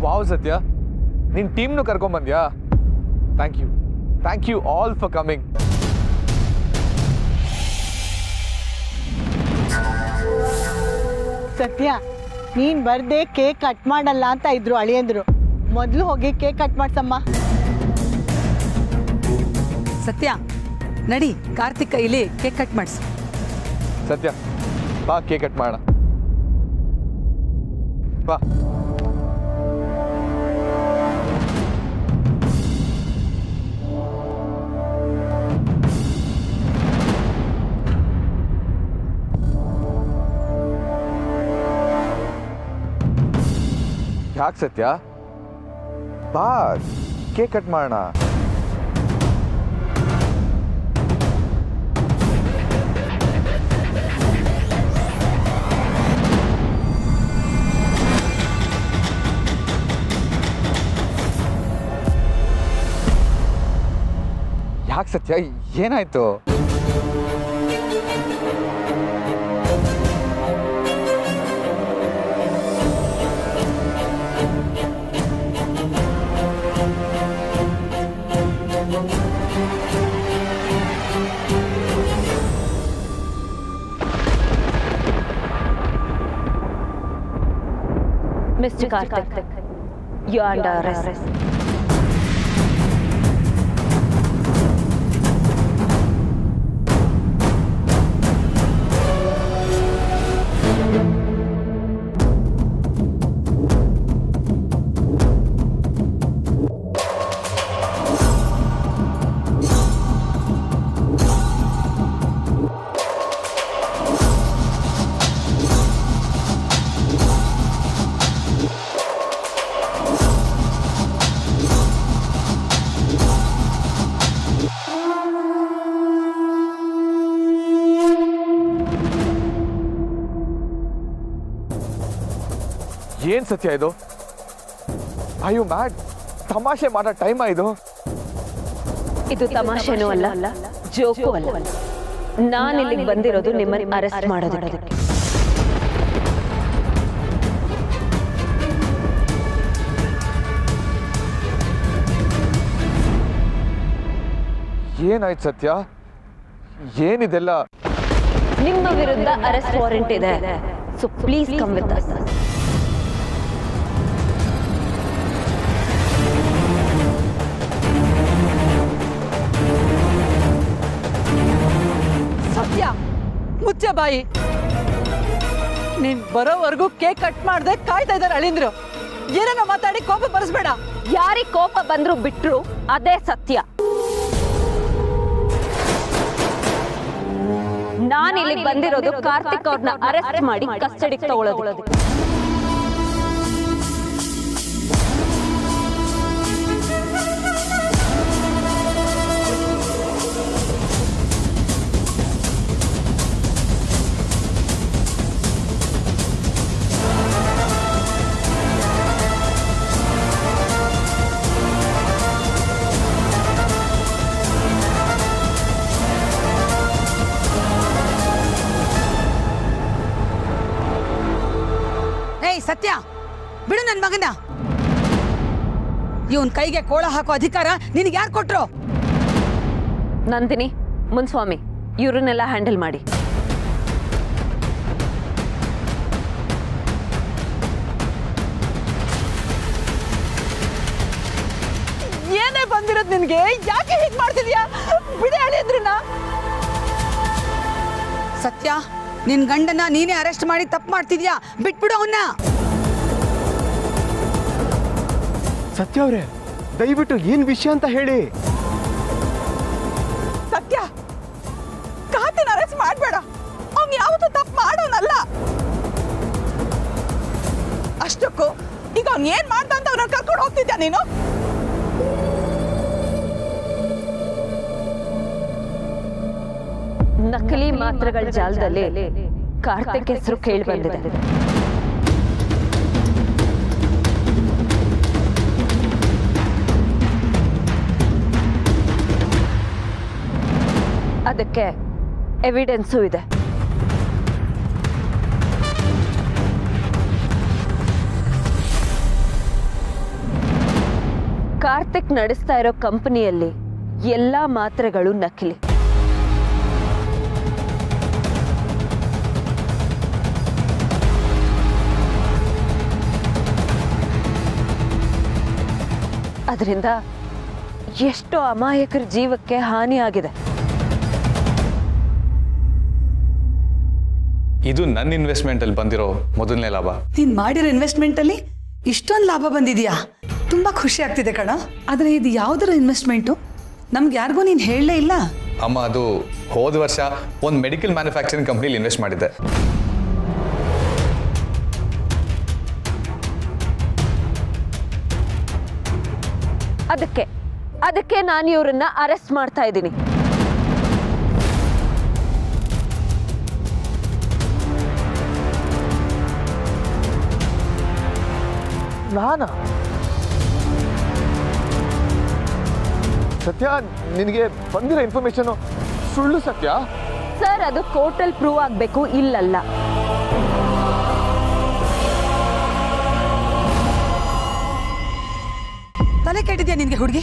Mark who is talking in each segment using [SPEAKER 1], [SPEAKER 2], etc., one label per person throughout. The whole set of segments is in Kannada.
[SPEAKER 1] ವಾವ್ ಸತ್ಯ, ನಿನ್ನ ಟೀಮ್ನು ಕರ್ಕೊಂಬಂದ್ಯಾ? Thank you all for coming.
[SPEAKER 2] Satya, ನೀನ್ ಬರ್ದೆ ಕೇಕ್ ಕಟ್ ಮಾಡಲ್ಲ ಅಂತ ಇದ್ರು ಅಳಿಯಂದ್ರು. ಮೊದಲು ಹೋಗಿ ಕೇಕ್ ಕಟ್ ಮಾಡ್ಸಮ್ಮ.
[SPEAKER 3] ಸತ್ಯ ನಡಿ, ಕಾರ್ತಿಕ್ ಕೈಲಿ ಕೇಕ್ ಕಟ್ ಮಾಡಿಸು.
[SPEAKER 1] ಸತ್ಯ ಬಾ, ಕೇಕ್ ಕಟ್ ಮಾಡೋಣ ಬಾ. ಯಾಕೆ ಸತ್ಯ? ಬಾ, ಕೇಕ್ ಕಟ್ ಮಾಡೋಣ. ಯಾಕೆ ಸತ್ಯ, ಏನಾಯ್ತು?
[SPEAKER 4] Mr. Karthik, you are under arrest.
[SPEAKER 1] ಏನ್ ಸತ್ಯ ಇದು? ಅಯ್ಯೋ ಮ್ಯಾಡ್, ತಮಾಷೆ ಮಾಡೋ ಟೈಮ್ ಇದು.
[SPEAKER 4] ಇದು ತಮಾಷೆನೂ ಅಲ್ಲ, ಜೋಕು ಅಲ್ಲ. ನಾನು ಇಲ್ಲಿಗೆ ಬಂದಿರೋದು ನಿಮ್ಮನ್ನು ಅರೆಸ್ಟ್ ಮಾಡೋದಕ್ಕೆ.
[SPEAKER 1] ಏನಾಯ್ತು ಸತ್ಯ? ಏನಿದೆಲ್ಲ?
[SPEAKER 4] ನಿಮ್ಮ ವಿರುದ್ಧ ಅರೆಸ್ಟ್ ವಾರೆಂಟ್ ಇದೆ. So please come with us.
[SPEAKER 3] ಸತ್ಯ ಮುಚ್ಚೆ ಬಾಯಿ. ನೀನ್ ಬರೋವರೆಗೂ ಕೇಕ್ ಕಟ್ ಮಾಡ್ದೆ ಕಾಯ್ತಾ ಇದ್ದಾರೆ ಅಳಿಂದ್ರು. ಏನೇನೋ ಮಾತಾಡಿ ಕೋಪ ಬರಿಸ್ಬೇಡ.
[SPEAKER 4] ಯಾರಿಗೆ ಕೋಪ ಬಂದ್ರು ಬಿಟ್ರು ಅದೇ ಸತ್ಯ. ನಾನು ಇಲ್ಲಿಗೆ ಬಂದಿರೋದು ಕಾರ್ತಿಕ್ ಅವ್ರನ್ನ ಅರೆಸ್ಟ್ ಮಾಡಿ ಕಸ್ಟಡಿಗೆ ತಗೊಳ್ಳೋದು.
[SPEAKER 3] ಸತ್ಯ ಬಿಡು ನನ್ನ ಮಗನ. ಇವನ್ ಕೈಗೆ ಕೋಳ ಹಾಕೋ ಅಧಿಕಾರ ನಿನಗೆ ಯಾರು ಕೊಟ್ರು?
[SPEAKER 4] ನಂದಿನಿ, ಮುನ್ಸ್ವಾಮಿ, ಇವ್ರನ್ನೆಲ್ಲ ಹ್ಯಾಂಡಲ್ ಮಾಡಿ.
[SPEAKER 3] ಏನೇ ಬಂದಿರೋದು ನಿನ್ಗೆ? ಯಾಕೆ ಹೀಗೆ ಮಾಡ್ತಿದ್ಯಾ? ಬಿಡಿ ಅಳಿಯಂದ್ರನ್ನ. ಸತ್ಯ, ನಿನ್ ಗಂಡನ ನೀನೇ ಅರೆಸ್ಟ್ ಮಾಡಿ ತಪ್ಪು ಮಾಡ್ತಿದ್ಯಾ. ಬಿಟ್ಬಿಡು ಅವನ್ನ.
[SPEAKER 5] ಸತ್ಯ ಅವ್ರೆ, ದಯವಿಟ್ಟು ಏನ್ ವಿಷಯ ಅಂತ ಹೇಳಿ.
[SPEAKER 2] ಸತ್ಯ, ಕಾತಿನ ಅರೆಸ್ಟ್ ಮಾಡಬೇಡ. ಅವ್ನು ಯಾವತ್ತೂ ತಪ್ಪು ಮಾಡೋನಲ್ಲ. ಅಷ್ಟಕ್ಕೂ ಈಗ ಅವ್ನು ಏನ್ ಮಾಡ್ದ ಅಂತ ಅವ್ರನ್ನ ಕರ್ಕೊಂಡು ಹೋಗ್ತಿದ್ಯಾ ನೀನು?
[SPEAKER 4] ನಕಲಿ ಮಾತ್ರೆಗಳ ಜಾಲದಲ್ಲಿ ಕಾರ್ತಿಕ್ ಹೆಸರು ಕೇಳಿ ಬಂದಿದೆ. ಅದಕ್ಕೆ ಎವಿಡೆನ್ಸು ಇದೆ. ಕಾರ್ತಿಕ್ ನಡೆಸ್ತಾ ಇರೋ ಕಂಪನಿಯಲ್ಲಿ ಎಲ್ಲಾ ಮಾತ್ರೆಗಳು ನಕಲಿ. ಅದರಿಂದ ಎಷ್ಟೋ ಅಮಾಯಕರ ಜೀವಕ್ಕೆ ಹಾನಿಯಾಗಿದೆ.
[SPEAKER 6] ಇದು ನನ್ನ ಇನ್ವೆಸ್ಟ್ಮೆಂಟಲ್ಲಿ ಬಂದಿರೋ ಮೊದಲನೇ ಲಾಭ.
[SPEAKER 3] ನೀನ್ ಮಾಡಿರೋ ಇನ್ವೆಸ್ಟ್ಮೆಂಟಲ್ಲಿ ಇಷ್ಟೊಂದು ಲಾಭ ಬಂದಿದೆಯಾ? ತುಂಬಾ ಖುಷಿ ಆಗ್ತಿದೆ ಕಣ. ಆದರೆ ಇದು ಯಾವುದರ ಇನ್ವೆಸ್ಟ್ಮೆಂಟು? ನಮ್ಗೆ ಯಾರಿಗೂ ನೀನು ಹೇಳಲೇ ಇಲ್ಲ.
[SPEAKER 6] ಅಮ್ಮ, ಅದು ಹೋದ ವರ್ಷ ಒಂದು ಮೆಡಿಕಲ್ ಮ್ಯಾನುಫ್ಯಾಕ್ಚರಿಂಗ್ ಕಂಪ್ನಿಲಿ ಇನ್ವೆಸ್ಟ್ ಮಾಡಿದ್ದೆ.
[SPEAKER 4] ಅದಕ್ಕೆ ನಾನು ಇವ್ರನ್ನ ಅರೆಸ್ಟ್ ಮಾಡ್ತಾ ಇದ್ದೀನಿ.
[SPEAKER 1] ನಾನಾ? ಸತ್ಯ, ನಿನಗೆ ಬಂದಿರೋ ಇನ್ಫಾರ್ಮೇಶನ್ ಸುಳ್ಳು ಸತ್ಯ?
[SPEAKER 4] ಸರ್, ಅದು ಕೋರ್ಟಲ್ಲಿ ಪ್ರೂವ್ ಆಗಬೇಕು, ಇಲ್ಲಲ್ಲ.
[SPEAKER 3] ತಲೆ ಕೆಟ್ಟಿದ್ಯಾ ನಿನ್ಗೆ ಹುಡುಗಿ?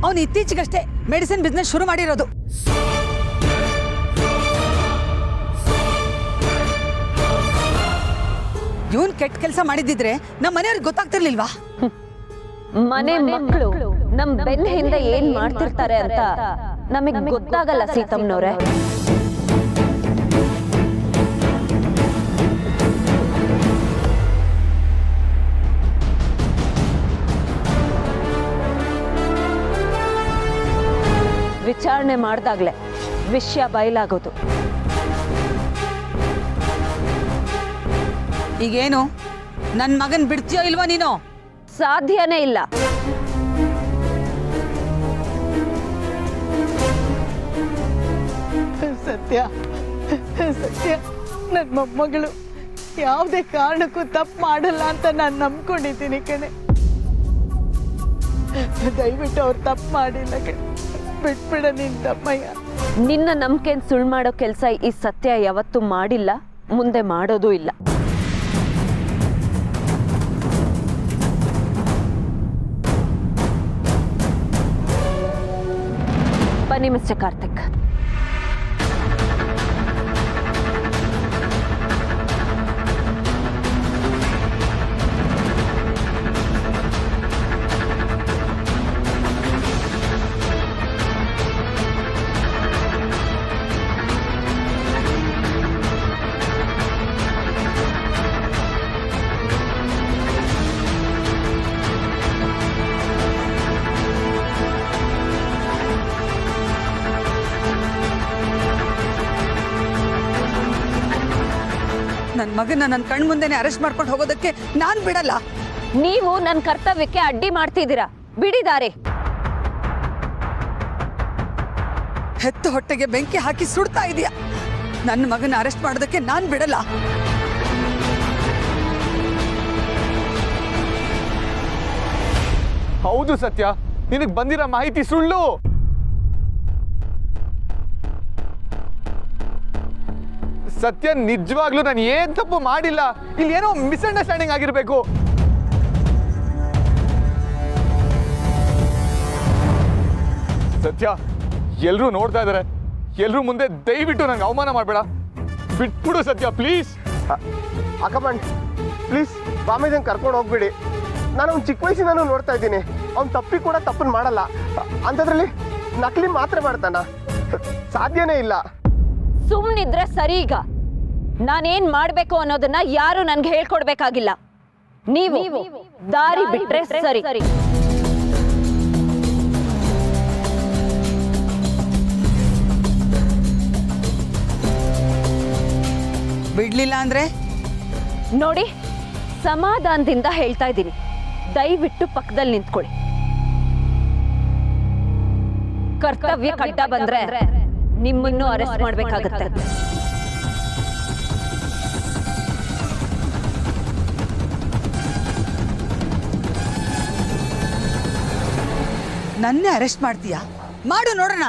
[SPEAKER 3] ಅವನು ಇತ್ತೀಚೆಗಷ್ಟೇ ಮೆಡಿಸಿನ್ ಬಿಸ್ನೆಸ್ ಶುರು ಮಾಡಿರೋದು. ಇವನ್ ಕೆಟ್ಟ ಕೆಲಸ ಮಾಡಿದ್ದಿದ್ರೆ ನಮ್ಮ ಮನೆಯವ್ರಿಗೆ ಗೊತ್ತಾಗ್ತಿರ್ಲಿಲ್ವಾ?
[SPEAKER 4] ಮನೆ ಮಕ್ಕಳು ನಮ್ ಬೆನ್ನ ಹಿಂದೆ ಏನ್ ಮಾಡ್ತಿರ್ತಾರೆ ಅಂತ ನಮಗ್ ಗೊತ್ತಾಗಲ್ಲ ಸೀತಮ್ಮನವ್ರೆ. ವಿಚಾರಣೆ ಮಾಡ್ದಾಗ್ಲೆ ವಿಷಯ ಬಯಲಾಗೋದು.
[SPEAKER 3] ಈಗೇನು ನನ್ ಮಗನ್ ಬಿಡ್ತೀಯೋ ಇಲ್ವೋ ನೀನು?
[SPEAKER 4] ಸಾಧ್ಯನೇ ಇಲ್ಲ.
[SPEAKER 2] ಸತ್ಯ ನನ್ನ ಮೊಮ್ಮಗಳು ಯಾವುದೇ ಕಾರಣಕ್ಕೂ ತಪ್ಪು ಮಾಡಲ್ಲ ಅಂತ ನಾನು ನಂಬ್ಕೊಂಡಿದ್ದೀನಿ ಕಣೆ. ದಯವಿಟ್ಟು ಅವ್ರು ತಪ್ಪು ಮಾಡಿಲ್ಲ ಕಣೆ, ಬಿಟ್ಬಿಡ ನಿನ್ ತಮ್ಮಯ್ಯ.
[SPEAKER 4] ನಿನ್ನ ನಂಬಿಕೆನ್ ಸುಳ್ಳು ಮಾಡೋ ಕೆಲಸ ಈ ಸತ್ಯ ಯಾವತ್ತೂ ಮಾಡಿಲ್ಲ, ಮುಂದೆ ಮಾಡೋದೂ ಇಲ್ಲ. ಬನ್ನಿ ಮಿಸ್ಟರ್ ಕಾರ್ತಿಕ್.
[SPEAKER 3] ನನ್ನ ಮಗನ ನನ್ನ ಕಣ್ ಮುಂದೆನೆ ಅರೆಸ್ಟ್ ಮಾಡ್ಕೊಂಡು ಹೋಗೋದಕ್ಕೆ ನಾನ್ ಬಿಡಲ್ಲ.
[SPEAKER 4] ನೀವು ನನ್ನ ಕರ್ತವ್ಯಕ್ಕೆ ಅಡ್ಡಿ ಮಾಡ್ತಿದ್ದೀರಾ, ಬಿಡಿದಾರೆ.
[SPEAKER 3] ಹೆತ್ತು ಹೊಟ್ಟೆಗೆ ಬೆಂಕಿ ಹಾಕಿ ಸುಡ್ತಾ ಇದೀಯ. ನನ್ನ ಮಗನ ಅರೆಸ್ಟ್ ಮಾಡೋದಕ್ಕೆ ನಾನ್ ಬಿಡಲ್ಲ.
[SPEAKER 1] ಹೌದು ಸತ್ಯ, ನಿನಗೆ ಬಂದಿರೋ ಮಾಹಿತಿ ಸುಳ್ಳು. ಸತ್ಯ, ನಿಜವಾಗ್ಲೂ ನಾನು ಏನ್ ತಪ್ಪು ಮಾಡಿಲ್ಲ. ಇಲ್ಲಿ ಏನೋ ಮಿಸ್ಅಂಡರ್ಸ್ಟ್ಯಾಂಡಿಂಗ್ ಆಗಿರ್ಬೇಕು. ಸತ್ಯ, ಎಲ್ರೂ ನೋಡ್ತಾ ಇದಾರೆ. ಎಲ್ರೂ ಮುಂದೆ ದಯವಿಟ್ಟು ನಂಗೆ ಅವಮಾನ ಮಾಡಬೇಡ. ಬಿಟ್ಬಿಡು ಸತ್ಯ, ಪ್ಲೀಸ್.
[SPEAKER 5] ಅಕ್ಕಮ್ಮನ್ ಪ್ಲೀಸ್, ಬಾಮೇದಂಗೆ ಕರ್ಕೊಂಡು ಹೋಗ್ಬಿಡಿ. ನಾನು ಅವ್ನು ಚಿಕ್ಕ ವಯಸ್ಸಿನ ನೋಡ್ತಾ ಇದ್ದೀನಿ. ಅವ್ನು ತಪ್ಪಿ ಕೂಡ ತಪ್ಪನ್ನು ಮಾಡಲ್ಲ. ಅಂಥದ್ರಲ್ಲಿ ನಕಲಿ ಮಾತ್ರ ಮಾಡ್ತಾನ? ಸಾಧ್ಯನೇ ಇಲ್ಲ.
[SPEAKER 4] ಸುಮ್ಮನಿದ್ರೆ ಸರಿ. ಈಗ ನಾನೇನ್ ಮಾಡ್ಬೇಕು ಅನ್ನೋದನ್ನ ಯಾರು ನನ್ಗೆ ಹೇಳ್ಕೊಡ್ಬೇಕಾಗಿಲ್ಲ. ನೀವು ದಾರಿ ಬಿಟ್ರೆ ಸರಿ.
[SPEAKER 3] ಬಿಡ್ಲಿಲ್ಲ ಅಂದ್ರೆ
[SPEAKER 4] ನೋಡಿ, ಸಮಾಧಾನದಿಂದ ಹೇಳ್ತಾ ಇದ್ದೀನಿ, ದಯವಿಟ್ಟು ಪಕ್ಕದಲ್ಲಿ ನಿಂತ್ಕೊಳ್ಳಿ. ಕರ್ತವ್ಯ ಕಡ್ಡ ಬಂದ್ರೆ ನಿಮ್ಮನ್ನು ಅರೆಸ್ಟ್ ಮಾಡ್ಬೇಕಾಗತ್ತೆ.
[SPEAKER 3] ನನ್ನೇ ಅರೆಸ್ಟ್ ಮಾಡ್ತೀಯಾ? ಮಾಡು ನೋಡೋಣ.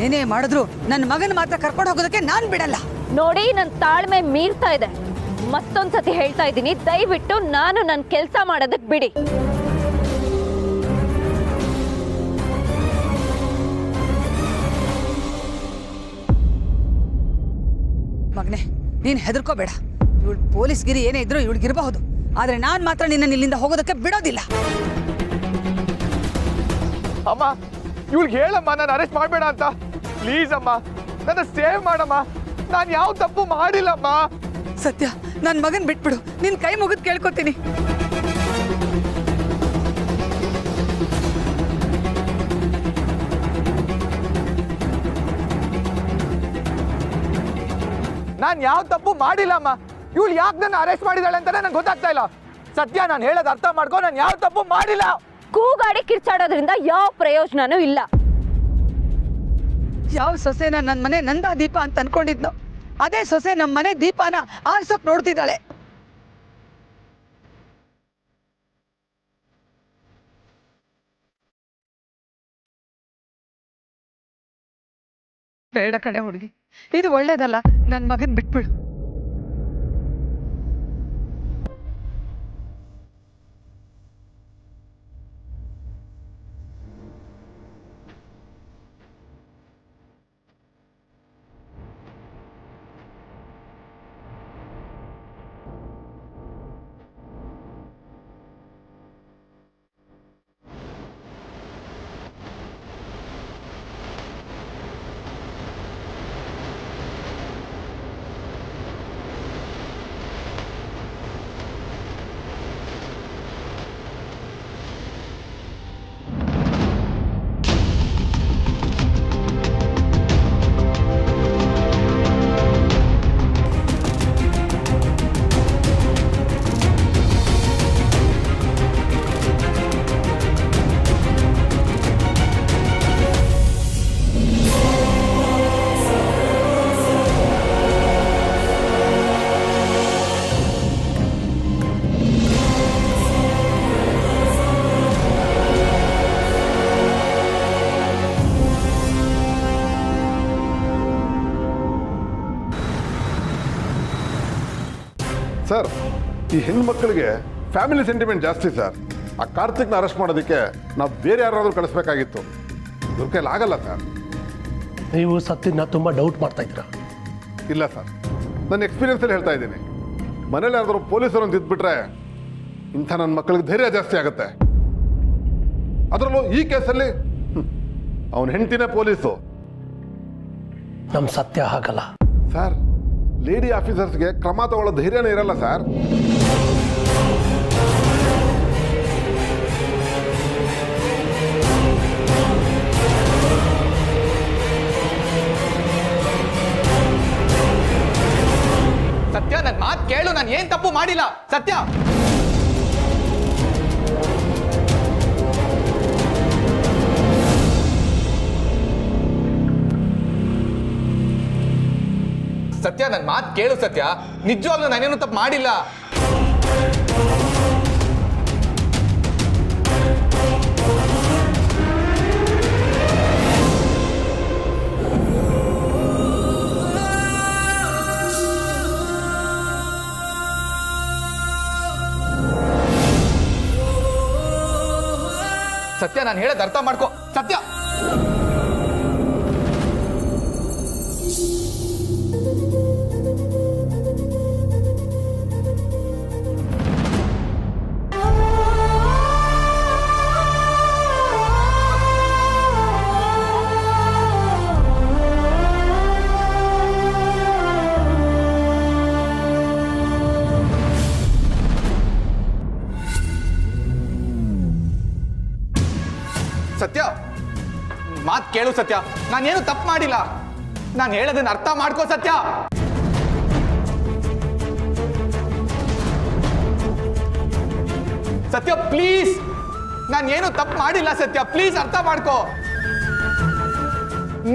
[SPEAKER 3] ಏನೇ ಮಾಡಿದ್ರು ನನ್ನ ಮಗನ ಮಾತ್ರ ಕರ್ಕೊಂಡು ಹೋಗೋದಕ್ಕೆ ನಾನ್ ಬಿಡಲ್ಲ.
[SPEAKER 4] ನೋಡಿ, ನನ್ನ ತಾಳ್ಮೆ ಮೀರ್ತಾ ಇದೆ. ಮತ್ತೊಂದ್ಸತಿ ಹೇಳ್ತಾ ಇದ್ದೀನಿ, ದಯವಿಟ್ಟು ನಾನು ನನ್ನ ಕೆಲಸ ಮಾಡೋದಕ್ಕೆ ಬಿಡಿ.
[SPEAKER 3] ಮಗನೇ, ನೀನು ಹೆದರ್ಕೋಬೇಡ. ಇವಳು ಪೊಲೀಸ್ಗಿರಿ ಏನೇ ಇದ್ರೂ ಇವಳಿಗಿರಬಹುದು, ಆದರೆ ನಾನು ಮಾತ್ರ ನಿನ್ನ ಇಲ್ಲಿಂದ ಹೋಗೋದಕ್ಕೆ ಬಿಡೋದಿಲ್ಲ.
[SPEAKER 1] ಅಮ್ಮ ಇವಳಿಗೆ ಹೇಳಮ್ಮ ನಾನು ಅರೆಸ್ಟ್ ಮಾಡಬೇಡ ಅಂತ. ಪ್ಲೀಸ್ ಅಮ್ಮ, ನನ್ನ ಸೇವ್ ಮಾಡಮ್ಮ. ನಾನು ಯಾವ ತಪ್ಪು ಮಾಡಿಲ್ಲಮ್ಮ.
[SPEAKER 3] ಸತ್ಯ, ನನ್ನ ಮಗನ್ ಬಿಟ್ಬಿಡು. ನಿನ್ನ ಕೈ ಮುಗಿದು ಕೇಳ್ಕೊತೀನಿ.
[SPEAKER 1] ನಾನು ಯಾವ ತಪ್ಪು ಮಾಡಿಲ್ಲಮ್ಮ. ಇವಳು ಯಾಕೆ ನನ್ನ ಅರೆಸ್ಟ್ ಮಾಡಿದಾಳೆ ಅಂತಾನೆ ನಂಗೆ ಗೊತ್ತಾಗ್ತಾ ಇಲ್ಲ. ಸತ್ಯ, ನಾನು ಹೇಳೋದು ಅರ್ಥ ಮಾಡ್ಕೊ. ನಾನು ಯಾವ ತಪ್ಪು ಮಾಡಿಲ್ಲ.
[SPEAKER 4] ಕೂಗಾಡಿ ಕಿರ್ಚಾಡೋದ್ರಿಂದ ಯಾವ ಪ್ರಯೋಜನನೂ ಇಲ್ಲ.
[SPEAKER 3] ಯಾವ ಸೊಸೆನ ನನ್ನ ಮನೆ ನಂದಾ ದೀಪ ಅಂತ ಅನ್ಕೊಂಡಿದ್ನೋ ಅದೇ ಸೊಸೆ ನಮ್ಮ ಮನೆ ದೀಪಾನ ಆರ್ಸಕ್ ನೋಡ್ತಿದ್ದಾಳೆ. ಬೇಡ ಕಣೆ ಹುಡುಗಿ, ಇದು ಒಳ್ಳೇದಲ್ಲ. ನನ್ನ ಮಗನ್ ಬಿಟ್ಬಿಡು.
[SPEAKER 7] ಸರ್, ಈ ಹೆಣ್ಮಕ್ಳಿಗೆ ಫ್ಯಾಮಿಲಿ ಸೆಂಟಿಮೆಂಟ್ ಜಾಸ್ತಿ ಸರ್. ಆ ಕಾರ್ತಿಕ್ನ ಅರೆಸ್ಟ್ ಮಾಡೋದಕ್ಕೆ ನಾವು ಬೇರೆ ಯಾರಾದರೂ ಕಳಿಸ್ಬೇಕಾಗಿತ್ತು. ಇವ್ರ ಕೈಲಿ ಆಗಲ್ಲ ಸರ್.
[SPEAKER 8] ನೀವು ಸತ್ಯನ ತುಂಬ ಡೌಟ್ ಮಾಡ್ತಾ ಇದ್ದೀರಾ?
[SPEAKER 7] ಇಲ್ಲ ಸರ್, ನನ್ನ ಎಕ್ಸ್ಪೀರಿಯನ್ಸಲ್ಲಿ ಹೇಳ್ತಾ ಇದ್ದೀನಿ. ಮನೇಲಿ ಯಾರಾದರೂ ಪೊಲೀಸರು ಅಂತ ಇದ್ಬಿಟ್ರೆ ಇಂಥ ನನ್ನ ಮಕ್ಕಳಿಗೆ ಧೈರ್ಯ ಜಾಸ್ತಿ ಆಗುತ್ತೆ. ಅದರಲ್ಲೂ ಈ ಕೇಸಲ್ಲಿ ಅವನ ಹೆಂಡತಿನೇ ಪೊಲೀಸು.
[SPEAKER 8] ನಮ್ಮ ಸತ್ಯ ಹಾಗಲ್ಲ
[SPEAKER 7] ಸರ್. ಲೇಡಿ ಆಫೀಸರ್ಸ್ಗೆ ಕ್ರಮ ತಗೊಳ್ಳೋ ಧೈರ್ಯನೇ ಇರಲ್ಲ ಸರ್.
[SPEAKER 1] ಸತ್ಯ, ನನ್ನ ಮಾತು ಕೇಳು. ನಾನು ಏನ್ ತಪ್ಪು ಮಾಡಿಲ್ಲ. ಸತ್ಯ, ಸತ್ಯ, ನನ್ನ ಮಾತು ಕೇಳು. ಸತ್ಯ, ನಿಜವಾಗ್ಲೂ ನಾನೇನು ತಪ್ಪು ಮಾಡಿಲ್ಲ. ಸತ್ಯ, ನಾನು ಹೇಳೋದು ಅರ್ಥ ಮಾಡ್ಕೋ. ಸತ್ಯ, ಸತ್ಯ, ಮಾತು ಕೇಳು. ಸತ್ಯ, ನಾನೇನು ತಪ್ಪು ಮಾಡಿಲ್ಲ. ನಾನು ಹೇಳೋದನ್ನ ಅರ್ಥ ಮಾಡ್ಕೋ. ಸತ್ಯ, ಸತ್ಯ ಪ್ಲೀಸ್, ನಾನೇನು ತಪ್ಪು ಮಾಡಿಲ್ಲ. ಸತ್ಯ ಪ್ಲೀಸ್ ಅರ್ಥ ಮಾಡ್ಕೋ.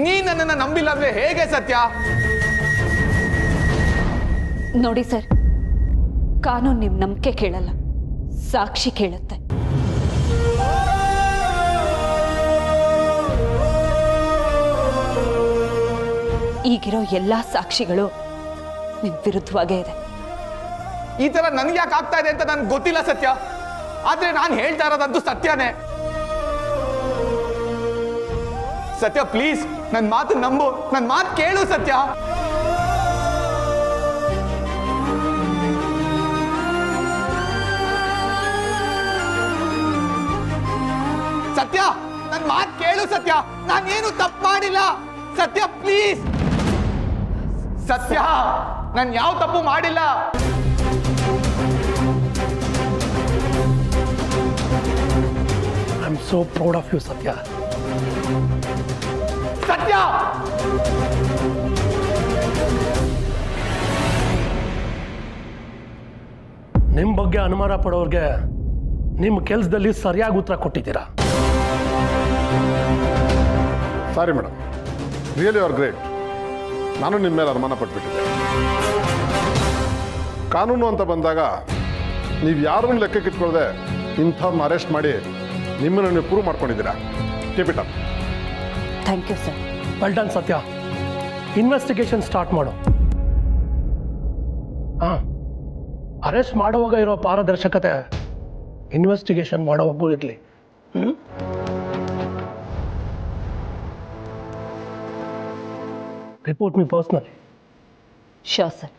[SPEAKER 1] ನೀ ನನ್ನನ್ನು ನಂಬಿಲ್ಲ ಅಂದ್ರೆ ಹೇಗೆ ಸತ್ಯ?
[SPEAKER 4] ನೋಡಿ ಸರ್, ಕಾನೂನು ನಿಮ್ ನಂಬಿಕೆ ಕೇಳಲ್ಲ, ಸಾಕ್ಷಿ ಕೇಳುತ್ತೆ. ಈಗಿರೋ ಎಲ್ಲಾ ಸಾಕ್ಷಿಗಳು ನಿಮ್ ವಿರುದ್ಧವಾಗೇ ಇದೆ.
[SPEAKER 1] ಈ ತರ ನನ್ಗೆ ಯಾಕೆ ಆಗ್ತಾ ಇದೆ ಅಂತ ನನ್ಗೆ ಗೊತ್ತಿಲ್ಲ ಸತ್ಯ. ಆದ್ರೆ ನಾನು ಹೇಳ್ತಾ ಇರೋದಂತೂ ಸತ್ಯನೇ. ಸತ್ಯ ಪ್ಲೀಸ್, ನನ್ನ ಮಾತು ನಂಬು, ನನ್ನ ಮಾತು ಕೇಳು. ಸತ್ಯ, ಸತ್ಯ ನನ್ನ ಮಾತು ಕೇಳು ಸತ್ಯ, ನಾನೇನು ತಪ್ಪು ಮಾಡಿಲ್ಲ ಸತ್ಯ, ಪ್ಲೀಸ್ ಸತ್ಯ, ನಾನು ಯಾವ ತಪ್ಪು ಮಾಡಿಲ್ಲ.
[SPEAKER 8] I am so proud of you Satya.
[SPEAKER 1] Satya
[SPEAKER 8] ನಿಮ್ಮ ಬಗ್ಗೆ ಅನುಮಾನ ಪಡೋರ್ಗೆ ನಿಮ್ಮ ಕೆಲಸದಲ್ಲಿ ಸರಿಯಾಗಿ ಉತ್ತರ ಕೊಟ್ಟಿದ್ದೀರಾ.
[SPEAKER 7] Sorry madam, really R great. ನಾನು ನಿಮ್ಮ ಮೇಲೆ ಅನುಮಾನ ಪಟ್ಬಿಟ್ಟಿದ್ದೆ. ಕಾನೂನು ಅಂತ ಬಂದಾಗ ನೀವು ಯಾರನ್ನು ಲೆಕ್ಕಕ್ಕೆ ಇಟ್ಕೊಳ್ಳದೆ ಇಂಥವ್ರನ್ನ ಅರೆಸ್ಟ್ ಮಾಡಿ ನಿಮ್ಮನ್ನು ನೀವು ಪ್ರೂವ್ ಮಾಡ್ಕೊಂಡಿದ್ದೀರಾ. Keep it up.
[SPEAKER 4] Thank you sir.
[SPEAKER 8] Well done Satya. Investigation start ಮಾಡು. ಹಾಂ, ಅರೆಸ್ಟ್ ಮಾಡುವಾಗ ಇರೋ ಪಾರದರ್ಶಕತೆ ಇನ್ವೆಸ್ಟಿಗೇಷನ್ ಮಾಡೋವಾಗೂ ಇರಲಿ. Report me personally.
[SPEAKER 4] Sure sir.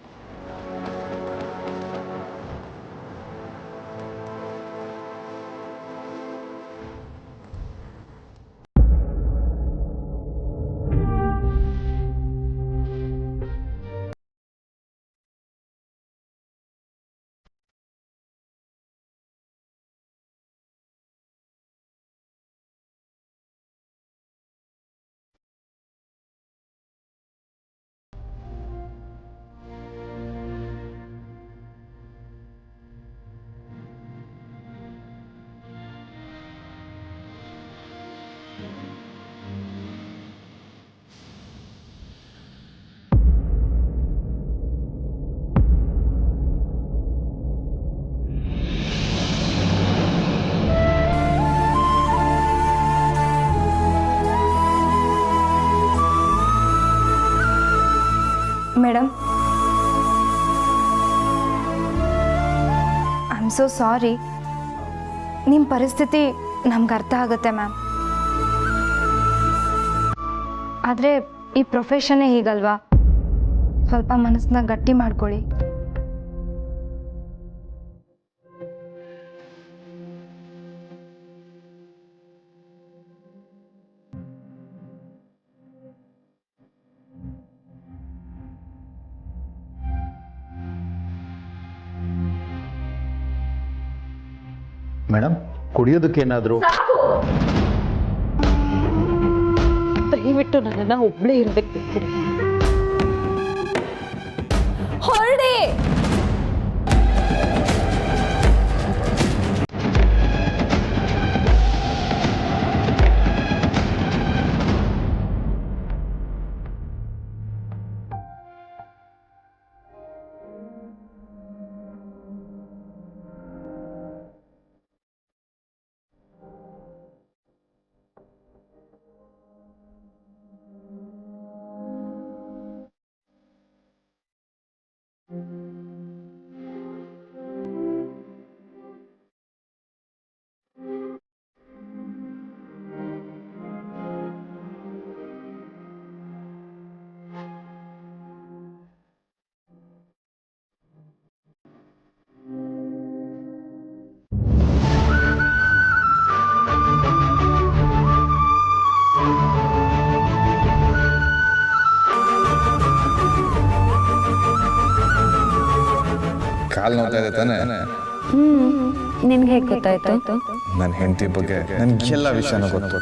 [SPEAKER 9] Madam, I am so sorry. ನಿಮ್ಮ ಪರಿಸ್ಥಿತಿ ನಮ್ಗೆ ಅರ್ಥ ಆಗುತ್ತೆ ಮ್ಯಾಮ್. ಆದರೆ ಈ ಪ್ರೊಫೆಷನ್ನೇ ಹೀಗಲ್ವಾ, ಸ್ವಲ್ಪ ಮನಸ್ಸನ್ನ ಗಟ್ಟಿ ಮಾಡ್ಕೊಳ್ಳಿ.
[SPEAKER 10] ಮೇಡಮ್, ಕುಡಿಯೋದಕ್ಕೇನಾದರೂ?
[SPEAKER 4] ದಯವಿಟ್ಟು ನನ್ನನ್ನು ಒಬ್ಬಳೇ ಇರೋದಕ್ಕೆ ಬಿಟ್ಬಿಡಿ. ಹೊರಡಿ.
[SPEAKER 6] ಕಾಲು ನೋಡ್ತಾ ಇದೆ ತಾನೆ?
[SPEAKER 9] ನಿನ್ಗೆ ಹೇಗೆ ಗೊತ್ತಾಯ್ತು?
[SPEAKER 6] ನನ್ನ ಹೆಂಡತಿ ಬಗ್ಗೆ ನನಗೆಲ್ಲ ವಿಷಯನೂ ಗೊತ್ತು.